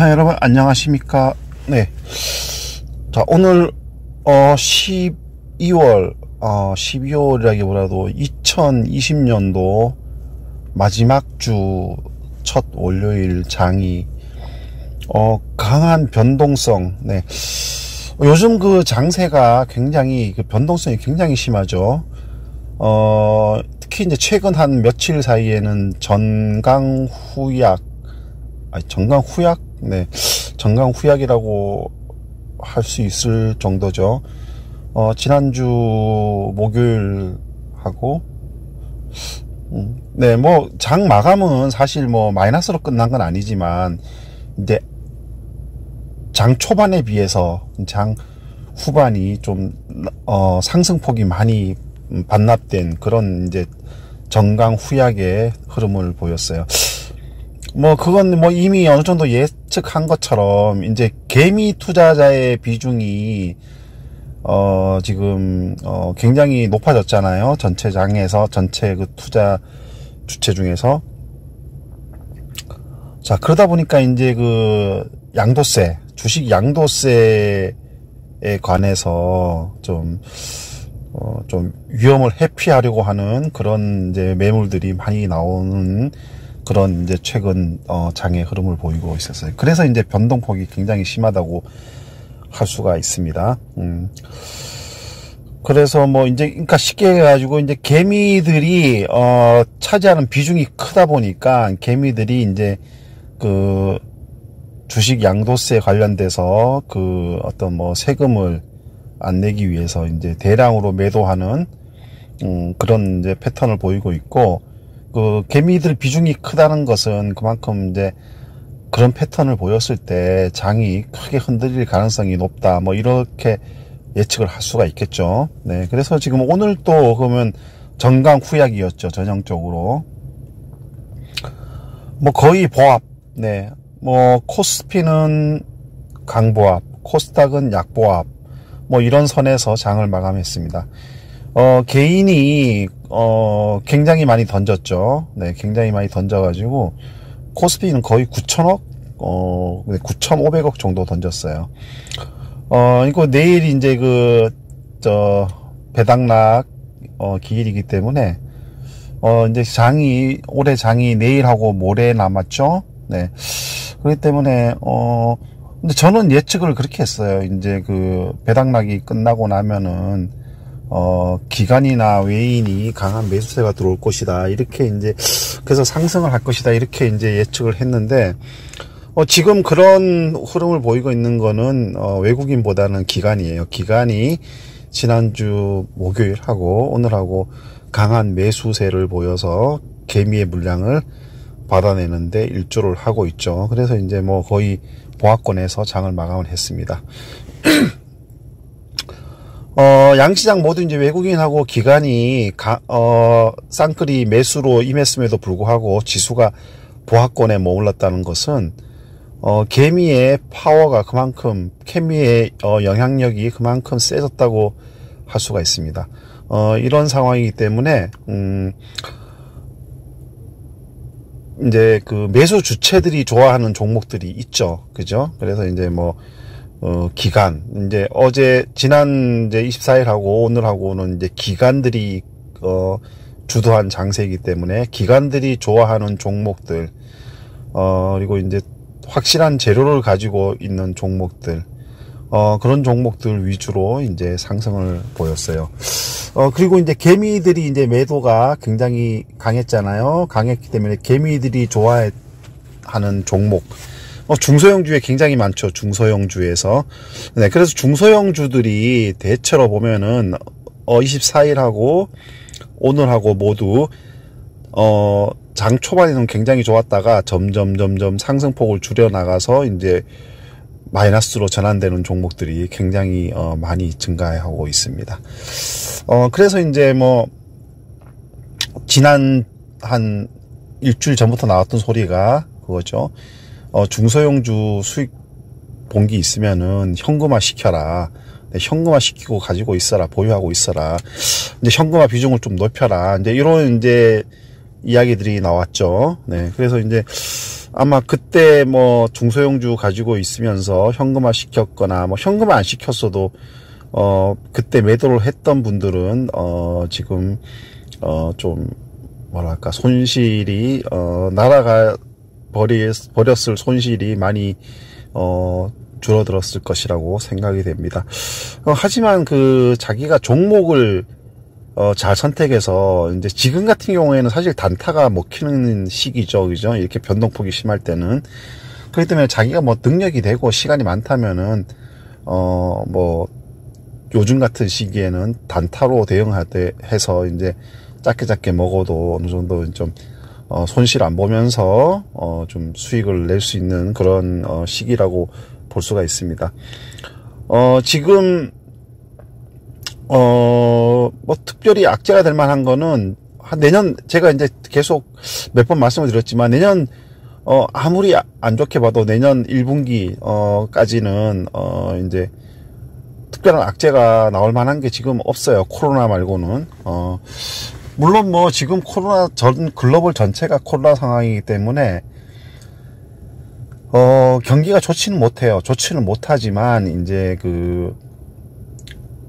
자, 여러분 안녕하십니까. 네. 자, 오늘 12월 12월이라기보다도 2020년도 마지막 주 첫 월요일 장이 강한 변동성. 네. 요즘 그 장세가 굉장히 그 변동성이 굉장히 심하죠. 특히 이제 최근 한 며칠 사이에는 전강후약, 네, 전강후약이라고 할 수 있을 정도죠. 지난주 목요일하고, 네, 뭐, 장 마감은 사실 뭐, 마이너스로 끝난 건 아니지만, 이제, 장 초반에 비해서 장 후반이 좀, 상승폭이 많이 반납된 그런 이제, 전강후약의 흐름을 보였어요. 뭐 그건 뭐 이미 어느 정도 예측한 것처럼 이제 개미 투자자의 비중이 지금 굉장히 높아졌잖아요. 전체 장에서 전체 그 투자 주체 중에서. 자, 그러다 보니까 이제 그 양도세, 주식 양도세에 관해서 좀 위험을 회피하려고 하는 그런 이제 매물들이 많이 나오는 그런 이제 최근 장의 흐름을 보이고 있었어요. 그래서 이제 변동폭이 굉장히 심하다고 할 수가 있습니다. 그래서 뭐 이제 그러니까 쉽게 해가지고 이제 개미들이 차지하는 비중이 크다 보니까 개미들이 이제 그 주식 양도세 관련돼서 그 어떤 뭐 세금을 안 내기 위해서 이제 대량으로 매도하는 그런 이제 패턴을 보이고 있고, 그 개미들 비중이 크다는 것은 그만큼 이제 그런 패턴을 보였을 때 장이 크게 흔들릴 가능성이 높다, 뭐 이렇게 예측을 할 수가 있겠죠. 네, 그래서 지금 오늘 또 그러면 전강후약이었죠. 전형적으로 뭐 거의 보합. 네, 뭐 코스피는 강보합, 코스닥은 약보합, 뭐 이런 선에서 장을 마감했습니다. 개인이 굉장히 많이 던졌죠. 네, 굉장히 많이 던져가지고 코스피는 거의 9천억, 9,500억 정도 던졌어요. 이거 내일 이제 배당락 기일이기 때문에 이제 올해 장이 내일하고 모레 남았죠. 네, 그렇기 때문에 근데 저는 예측을 그렇게 했어요. 이제 그 배당락이 끝나고 나면은 기관이나 외인이 강한 매수세가 들어올 것이다, 이렇게 이제, 그래서 상승을 할 것이다, 이렇게 이제 예측을 했는데, 지금 그런 흐름을 보이고 있는 거는, 외국인보다는 기관이에요. 기관이 지난주 목요일하고 오늘하고 강한 매수세를 보여서 개미의 물량을 받아내는데 일조를 하고 있죠. 그래서 이제 뭐 거의 보합권에서 장을 마감을 했습니다. 양시장 모두 이제 외국인하고 기관이 쌍끌이 매수로 임했음에도 불구하고 지수가 보합권에 머물렀다는 것은 개미의 파워가 그만큼, 개미의 영향력이 그만큼 세졌다고 할 수가 있습니다. 이런 상황이기 때문에 이제 그 매수 주체들이 좋아하는 종목들이 있죠. 그죠? 그래서 이제 뭐 기관, 이제 지난 이제 24일하고 오늘하고는 이제 기관들이, 주도한 장세이기 때문에 기관들이 좋아하는 종목들, 그리고 이제 확실한 재료를 가지고 있는 종목들, 그런 종목들 위주로 이제 상승을 보였어요. 그리고 이제 개미들이 이제 매도가 굉장히 강했잖아요. 강했기 때문에 개미들이 좋아하는 종목, 중소형주에 굉장히 많죠. 중소형주에서. 네, 그래서 중소형주들이 대체로 보면은 24일하고 오늘하고 모두 장 초반에는 굉장히 좋았다가 점점 상승폭을 줄여 나가서 이제 마이너스로 전환되는 종목들이 굉장히 많이 증가하고 있습니다. 그래서 이제 뭐 지난 한 일주일 전부터 나왔던 소리가 그거죠. 중소형주 수익 본기 있으면은 현금화 시켜라. 네, 현금화 시키고 가지고 있어라. 보유하고 있어라. 이제 현금화 비중을 좀 높여라. 이제 이런 이제 이야기들이 나왔죠. 네, 그래서 이제 아마 그때 뭐 중소형주 가지고 있으면서 현금화 시켰거나 뭐 현금화 안 시켰어도 그때 매도를 했던 분들은 지금 좀 뭐랄까 손실이 날아가 버렸을 손실이 많이 줄어들었을 것이라고 생각이 됩니다. 하지만 그 자기가 종목을 잘 선택해서 이제 지금 같은 경우에는 사실 단타가 먹히는 시기죠, 그죠? 이렇게 변동폭이 심할 때는. 그렇기 때문에 자기가 뭐 능력이 되고 시간이 많다면은 뭐 요즘 같은 시기에는 단타로 대응하되 해서 이제 작게 먹어도 어느 정도 좀 손실 안 보면서 좀 수익을 낼 수 있는 그런 시기라고 볼 수가 있습니다. 지금 뭐 특별히 악재가 될 만한 거는 내년, 제가 이제 계속 몇 번 말씀을 드렸지만 내년 아무리 안 좋게 봐도 내년 1분기 까지는 이제 특별한 악재가 나올 만한 게 지금 없어요. 코로나 말고는. 물론 뭐 지금 글로벌 전체가 코로나 상황이기 때문에 경기가 좋지는 못해요. 좋지는 못하지만 이제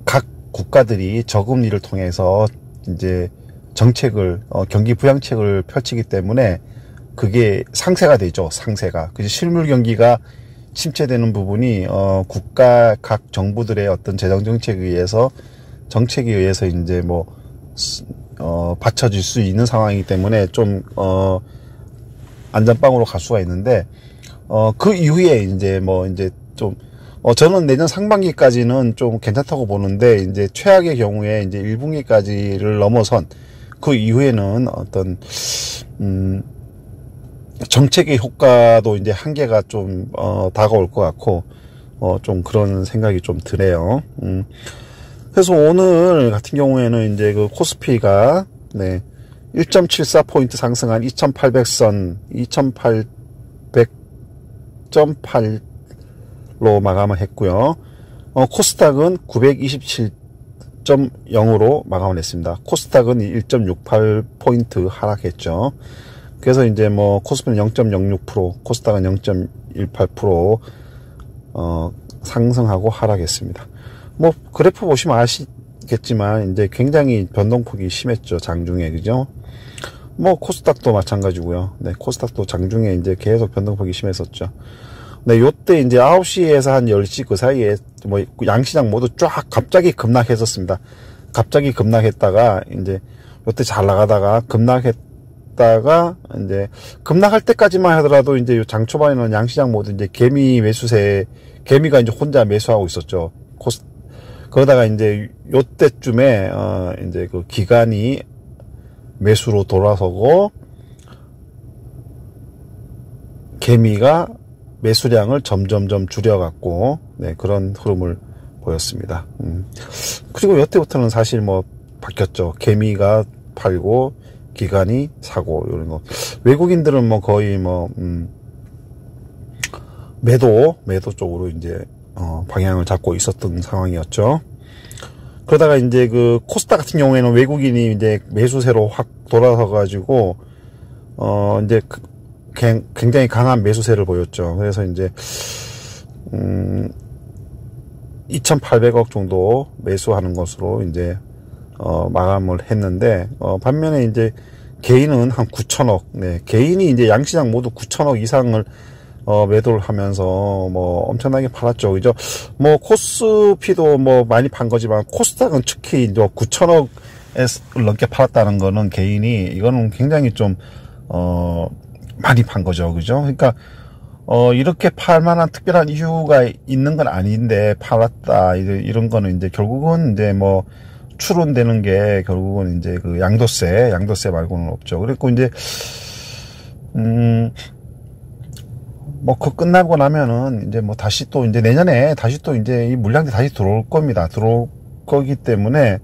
각 국가들이 저금리를 통해서 이제 정책을 경기 부양책을 펼치기 때문에 그게 상쇄가 되죠. 상쇄가. 그래서 실물 경기가 침체되는 부분이 국가 각 정부들의 어떤 재정 정책에 의해서 이제 뭐 받쳐질 수 있는 상황이기 때문에 좀 안전빵으로 갈 수가 있는데 그 이후에 이제 뭐 이제 좀 저는 내년 상반기까지는 좀 괜찮다고 보는데 이제 최악의 경우에 이제 1분기까지를 넘어선 그 이후에는 어떤 정책의 효과도 이제 한계가 좀 다가올 것 같고 좀 그런 생각이 좀 드네요. 그래서 오늘 같은 경우에는 이제 그 코스피가 1.74포인트 상승한 2800선 2800.8로 마감을 했고요. 코스닥은 927.0으로 마감을 했습니다. 코스닥은 1.68포인트 하락했죠. 그래서 이제 뭐 코스피는 0.06%, 코스닥은 0.18% 상승하고 하락했습니다. 뭐 그래프 보시면 아시겠지만 이제 굉장히 변동폭이 심했죠, 장중에. 그죠? 뭐 코스닥도 마찬가지고요. 네, 코스닥도 장중에 이제 계속 변동폭이 심했었죠. 네, 요때 이제 9시에서 한 10시 그 사이에 뭐 양시장 모두 쫙 갑자기 급락했었습니다. 갑자기 급락했다가 이제 요때 잘 나가다가 급락했다가 이제 급락할 때까지만 하더라도 이제 요 장 초반에는 양시장 모두 이제 개미가 이제 혼자 매수하고 있었죠. 그러다가 이제 요때쯤에 이제 그 기관이 매수로 돌아서고 개미가 매수량을 점점점 줄여갖고 그런 흐름을 보였습니다. 그리고 이때부터는 사실 뭐 바뀌었죠. 개미가 팔고 기관이 사고 이런 거. 외국인들은 뭐 거의 뭐 매도 쪽으로 이제 방향을 잡고 있었던 상황이었죠. 그러다가 이제 그 코스닥 같은 경우에는 외국인이 이제 매수세로 확 돌아서 가지고 이제 굉장히 강한 매수세를 보였죠. 그래서 이제 2,800억 정도 매수하는 것으로 이제 마감을 했는데 반면에 이제 개인은 한 9천억, 개인이 이제 양시장 모두 9천억 이상을 매도를 하면서 뭐 엄청나게 팔았죠. 그죠? 뭐 코스피도 뭐 많이 판 거지만 코스닥은 특히 이제 9천억을 넘게 팔았다는 거는 개인이 이거는 굉장히 좀 많이 판 거죠. 그죠? 그러니까 이렇게 팔 만한 특별한 이유가 있는 건 아닌데 팔았다 이런 거는 이제 결국은 이제 뭐 추론되는 게 결국은 이제 그 양도세 말고는 없죠. 그리고 이제 뭐 그 끝나고 나면은 이제 뭐 다시 또 이제 내년에 다시 또 이제 이 물량들이 다시 들어올 겁니다. 들어올 거기 때문에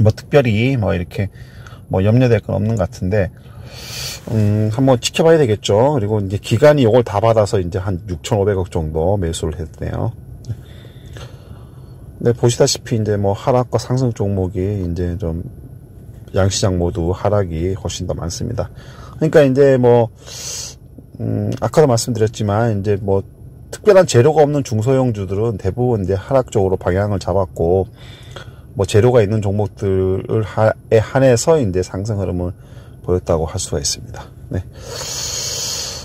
뭐 특별히 뭐 이렇게 뭐 염려될 건 없는 것 같은데 한번 지켜봐야 되겠죠. 그리고 이제 기관이 이걸 다 받아서 이제 한 6,500억 정도 매수를 했네요. 네, 보시다시피 이제 뭐 하락과 상승 종목이 이제 좀 양시장 모두 하락이 훨씬 더 많습니다. 그러니까 이제 뭐, 아까도 말씀드렸지만, 이제 뭐, 특별한 재료가 없는 중소형주들은 대부분 이제 하락 쪽으로 방향을 잡았고, 뭐, 재료가 있는 종목들에 한해서 이제 상승 흐름을 보였다고 할 수가 있습니다. 네.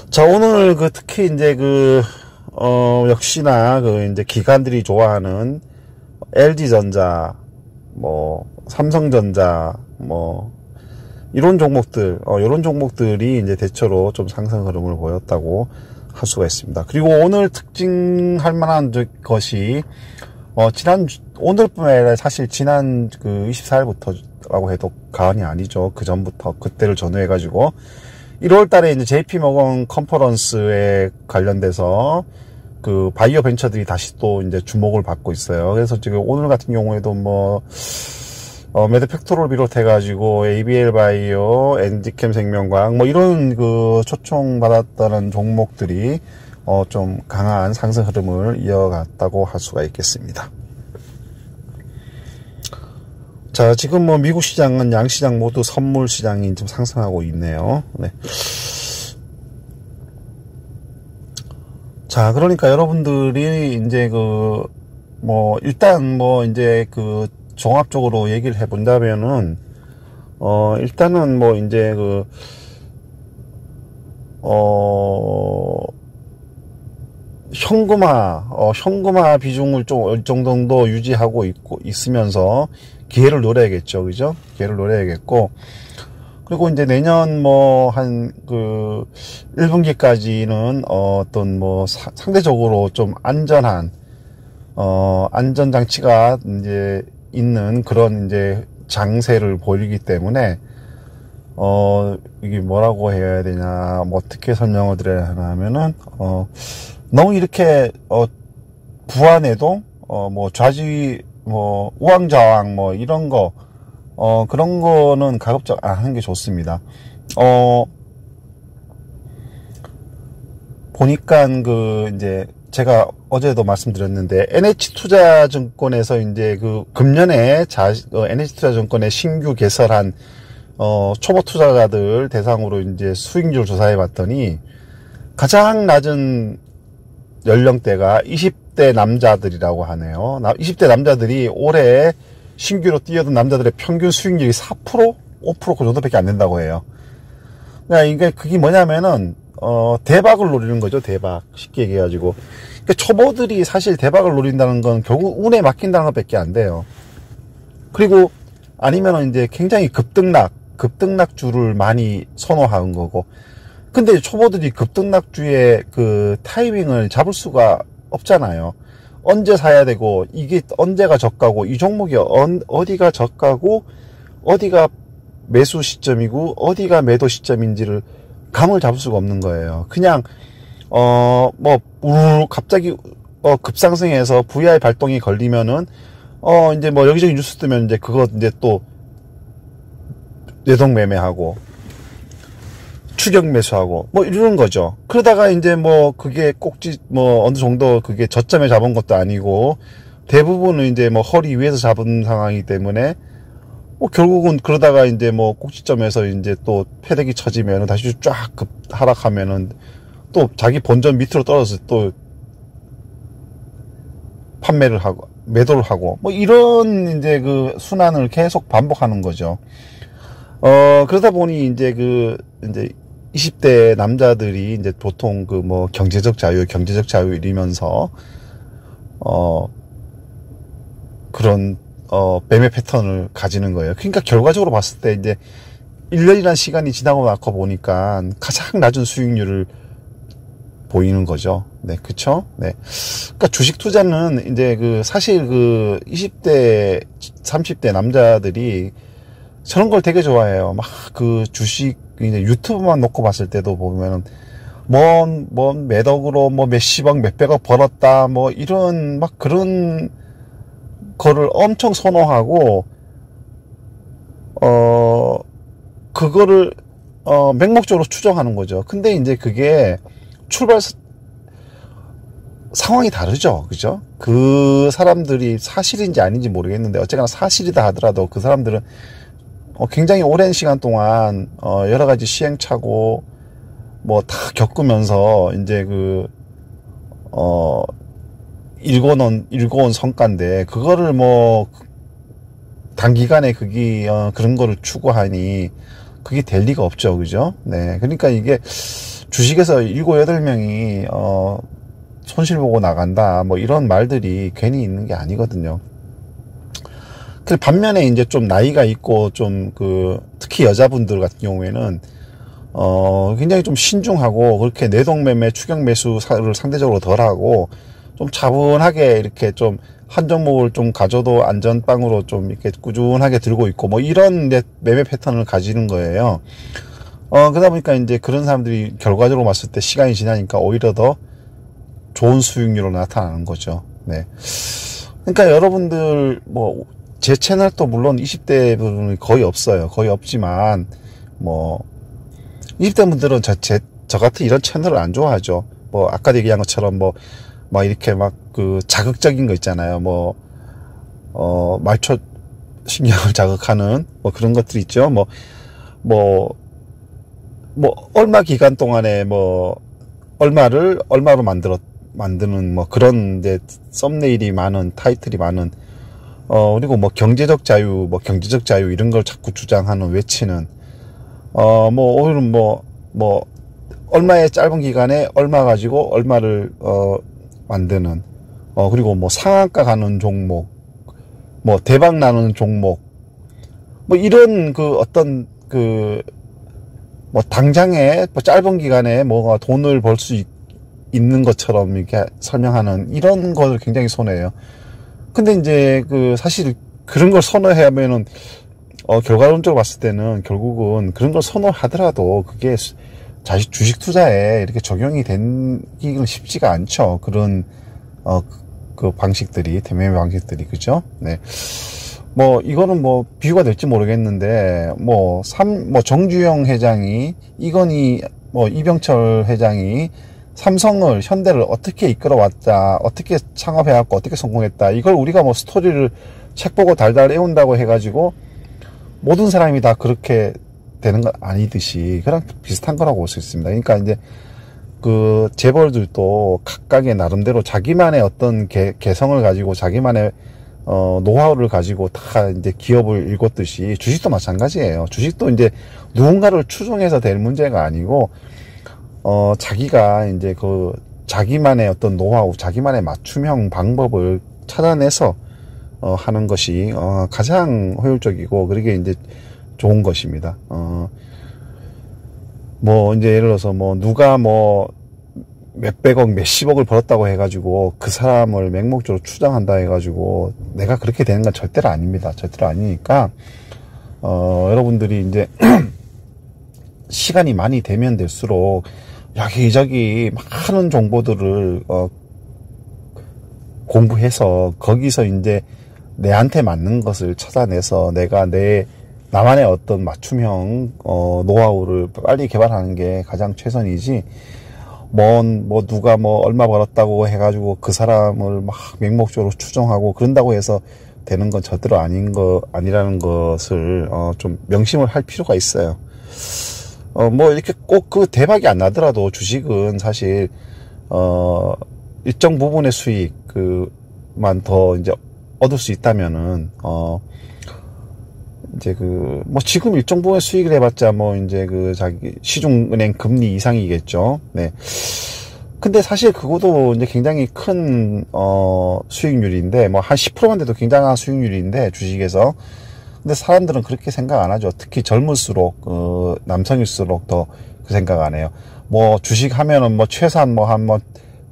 자, 오늘 특히 이제 역시나 이제 기관들이 좋아하는 LG전자, 뭐, 삼성전자, 뭐, 이런 종목들, 이런 종목들이 이제 대체로 좀 상승 흐름을 보였다고 할 수가 있습니다. 그리고 오늘 특징할 만한 것이, 오늘뿐만 아니라 사실 지난 24일부터라고 해도 과언이 아니죠. 그 전부터, 그때를 전후해가지고, 1월 달에 이제 JP모건 컨퍼런스에 관련돼서 바이오 벤처들이 다시 또 이제 주목을 받고 있어요. 그래서 지금 오늘 같은 경우에도 뭐, 메드팩토를 비롯해가지고 ABL 바이오, 엔지캠 생명과학, 뭐 이런 초청받았다는 종목들이 좀 강한 상승 흐름을 이어갔다고 할 수가 있겠습니다. 자, 지금 뭐 미국 시장은 양시장 모두 선물 시장이 좀 상승하고 있네요. 네. 자, 그러니까 여러분들이 이제 일단 뭐 이제 종합적으로 얘기를 해본다면은, 일단은 뭐 이제 현금화 비중을 좀 어느 정도 유지하고 있으면서 기회를 노려야겠죠. 그죠? 기회를 노려야겠고, 그리고 이제 내년 한 1분기까지는 어떤 상대적으로 좀 안전한, 안전장치가 이제 있는 그런 이제 장세를 보이기 때문에, 이게 뭐라고 해야 되냐, 뭐 어떻게 설명을 드려야 하나 하면은, 너무 이렇게, 부안해도, 우왕좌왕, 이런 거, 그런 거는 가급적 안 하는 게 좋습니다. 보니까 이제, 제가 어제도 말씀드렸는데, NH투자증권에서 이제 금년에 NH투자증권의 신규 개설한, 초보 투자자들 대상으로 이제 수익률 조사해 봤더니, 가장 낮은 연령대가 20대 남자들이라고 하네요. 20대 남자들이 올해 신규로 뛰어든 남자들의 평균 수익률이 4%? 5% 그 정도밖에 안 된다고 해요. 그러니까 그게 뭐냐면은, 대박을 노리는 거죠, 대박. 쉽게 얘기해가지고. 그러니까 초보들이 사실 대박을 노린다는 건 결국 운에 맡긴다는 것밖에 안 돼요. 그리고 아니면은 이제 굉장히 급등락주를 많이 선호하는 거고. 근데 초보들이 급등락주의 타이밍을 잡을 수가 없잖아요. 언제 사야 되고, 이게 언제가 저가고, 이 종목이 어디가 저가고, 어디가 매수 시점이고, 어디가 매도 시점인지를 감을 잡을 수가 없는 거예요. 그냥, 갑자기, 급상승해서 VI 발동이 걸리면은, 이제 여기저기 뉴스 뜨면 이제 그거 이제 또, 뇌동매매하고, 추격 매수하고, 이러는 거죠. 그러다가 이제 그게 어느 정도 그게 저점에 잡은 것도 아니고, 대부분은 이제 허리 위에서 잡은 상황이기 때문에, 결국은 그러다가 이제 꼭지점에서 이제 또 패대기 쳐지면은 다시 쫙 하락하면은 또 자기 본전 밑으로 떨어져서 또 판매를 하고, 매도를 하고, 이런 이제 순환을 계속 반복하는 거죠. 그러다 보니 이제 이제 20대 남자들이 이제 보통 경제적 자유 이러면서, 그런, 매매 패턴을 가지는 거예요. 그러니까 결과적으로 봤을 때 이제 1년이라는 시간이 지나고 나서 보니까 가장 낮은 수익률을 보이는 거죠. 네, 그쵸? 네. 그러니까 주식 투자는 이제 사실 20대, 30대 남자들이 저런 걸 되게 좋아해요. 막 주식, 이제 유튜브만 놓고 봤을 때도 보면은, 매덕으로 몇십억, 몇백억 벌었다, 이런, 그런 거를 엄청 선호하고, 그거를, 맹목적으로 추정하는 거죠. 근데 이제 그게 상황이 다르죠. 그죠? 그 사람들이 사실인지 아닌지 모르겠는데, 어쨌거나 사실이다 하더라도 그 사람들은 굉장히 오랜 시간 동안 여러 가지 시행착오 뭐 다 겪으면서 이제 일궈온 성과인데, 그거를 뭐 단기간에 그런 거를 추구하니 그게 될 리가 없죠. 그죠? 네. 그러니까 이게 주식에서 7, 8명이 손실 보고 나간다 뭐 이런 말들이 괜히 있는 게 아니거든요. 반면에 이제 좀 나이가 있고 좀 특히 여자분들 같은 경우에는 굉장히 좀 신중하고, 그렇게 내동매매 추격 매수를 상대적으로 덜하고 좀 차분하게 이렇게 좀 한 종목을 좀 가져도 안전빵으로 좀 이렇게 꾸준하게 들고 있고 뭐 이런 이제 매매 패턴을 가지는 거예요. 그러다 보니까 이제 그런 사람들이 결과적으로 봤을 때 시간이 지나니까 오히려 더 좋은 수익률로 나타나는 거죠. 네. 그러니까 여러분들 뭐 제 채널도 물론 20대 분이 거의 없어요. 거의 없지만 뭐 20대 분들은 저 같은 이런 채널을 안 좋아하죠. 뭐 아까 얘기한 것처럼 막 이렇게 막 자극적인 거 있잖아요. 말초 신경을 자극하는 뭐 그런 것들 있죠. 얼마 기간 동안에 얼마로 만드는 뭐 그런 이제 썸네일이 많은, 타이틀이 많은, 그리고 경제적 자유 이런 걸 자꾸 주장하는, 외치는, 오히려 얼마의 짧은 기간에 얼마 가지고 얼마를, 만드는, 그리고 상한가 가는 종목, 대박 나는 종목, 이런 당장에 짧은 기간에 돈을 벌 수 있는 것처럼 이렇게 설명하는 이런 것을 굉장히 선호해요. 근데 이제 사실 그런 걸 선호하면은, 결과론적으로 봤을 때는 결국은 그런 걸 선호하더라도 그게 주식 투자에 이렇게 적용이 되기는 쉽지가 않죠. 그런, 방식들이, 대매매 방식들이, 그죠? 네. 이거는 비유가 될지 모르겠는데, 정주영 회장이, 이병철 회장이 삼성을, 현대를 어떻게 이끌어왔다, 어떻게 창업해왔고, 어떻게 성공했다, 이걸 우리가 스토리를 책 보고 달달 외운다고 해가지고, 모든 사람이 다 그렇게 되는 건 아니듯이, 그랑 비슷한 거라고 볼 수 있습니다. 그러니까 이제, 재벌들도 각각의 나름대로 자기만의 어떤 개성을 가지고, 자기만의 노하우를 가지고 다 이제 기업을 일궜듯이 주식도 마찬가지예요. 주식도 이제 누군가를 추종해서 될 문제가 아니고, 자기가 이제 자기만의 어떤 노하우, 자기만의 맞춤형 방법을 찾아내서, 하는 것이, 가장 효율적이고, 그러게 이제 좋은 것입니다. 이제 예를 들어서 누가 몇백억, 몇십억을 벌었다고 해가지고 그 사람을 맹목적으로 추정한다 해가지고 내가 그렇게 되는 건 절대로 아닙니다. 절대로 아니니까, 여러분들이 이제 시간이 많이 되면 될수록 여기저기 많은 정보들을, 공부해서 거기서 이제 내한테 맞는 것을 찾아내서 내가 나만의 어떤 맞춤형, 노하우를 빨리 개발하는 게 가장 최선이지, 누가 얼마 벌었다고 해가지고 그 사람을 막 맹목적으로 추정하고 그런다고 해서 되는 건 절대로 아니라는 것을, 좀 명심을 할 필요가 있어요. 이렇게 꼭 대박이 안 나더라도 주식은 사실, 일정 부분의 수익만 더 이제 얻을 수 있다면은, 이제 지금 일정 부분의 수익을 해봤자 이제 자기 시중은행 금리 이상이겠죠. 네. 근데 사실 그것도 이제 굉장히 큰, 수익률인데, 한 10%만 돼도 굉장한 수익률인데, 주식에서. 근데 사람들은 그렇게 생각 안 하죠. 특히 젊을수록, 남성일수록 더 그 생각 안 해요. 주식 하면은 최소한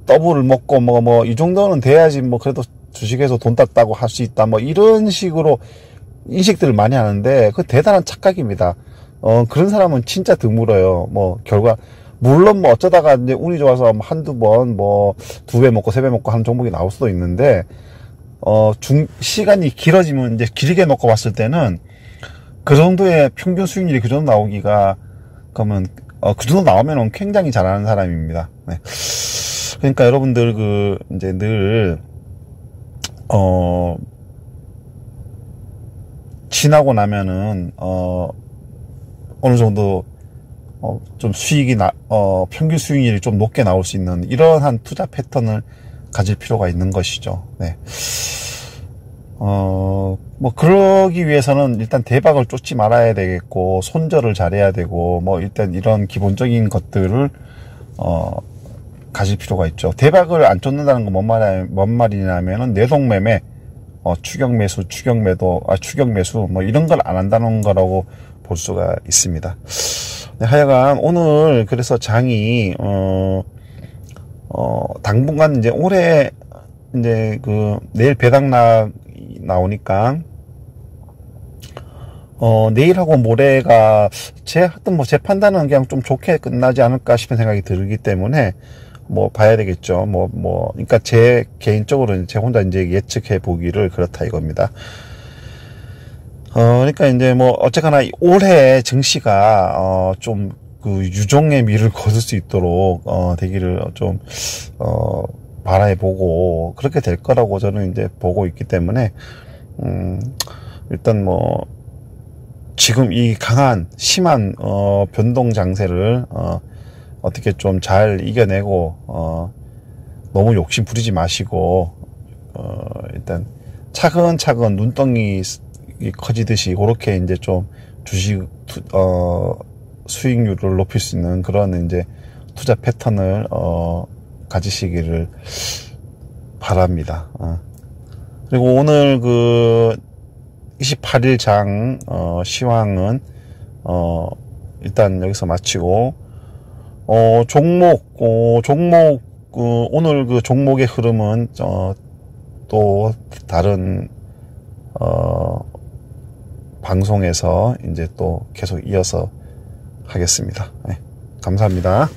더블을 먹고 이 정도는 돼야지 그래도 주식에서 돈 땄다고 할 수 있다. 이런 식으로 인식들을 많이 하는데, 그 대단한 착각입니다. 그런 사람은 진짜 드물어요. 물론 어쩌다가 이제 운이 좋아서 한두 번, 2배 먹고 3배 먹고 하는 종목이 나올 수도 있는데, 시간이 길어지면 이제 길게 먹고 봤을 때는 그 정도의 평균 수익률이 그 정도 나오기가, 그러면, 그 정도 나오면 굉장히 잘하는 사람입니다. 네. 그러니까 여러분들 이제 늘, 지나고 나면은 어느 정도 좀 수익이 평균 수익률이 좀 높게 나올 수 있는 이러한 투자 패턴을 가질 필요가 있는 것이죠. 네. 뭐 그러기 위해서는 일단 대박을 쫓지 말아야 되겠고, 손절을 잘해야 되고, 뭐 일단 이런 기본적인 것들을 가질 필요가 있죠. 대박을 안 쫓는다는 건 뭔 말이냐면은 내동매매, 추격 매수, 추격 매도, 추격 매수, 뭐 이런 걸 안 한다는 거라고 볼 수가 있습니다. 네, 하여간 오늘 그래서 장이 당분간 이제 올해 이제 내일 배당락 나오니까 내일하고 모레가 제 판단은 그냥 좀 좋게 끝나지 않을까 싶은 생각이 들기 때문에 뭐 봐야 되겠죠. 그러니까 제 개인적으로 제 혼자 이제 예측해 보기를 그렇다 이겁니다. 그러니까 이제 뭐 어쨌거나 올해 증시가 좀 유종의 미를 거둘 수 있도록 되기를 좀 바라보고 그렇게 될 거라고 저는 이제 보고 있기 때문에 일단 뭐 지금 이 강한 심한 변동 장세를 어떻게 좀 잘 이겨내고 너무 욕심 부리지 마시고 일단 차근차근 눈덩이 커지듯이 그렇게 이제 좀 주식 수익률을 높일 수 있는 그런 이제 투자 패턴을 가지시기를 바랍니다. 그리고 오늘 28일 장 시황은 일단 여기서 마치고 종목 오늘 종목의 흐름은 또 다른 방송에서 이제 또 계속 이어서 하겠습니다. 네, 감사합니다.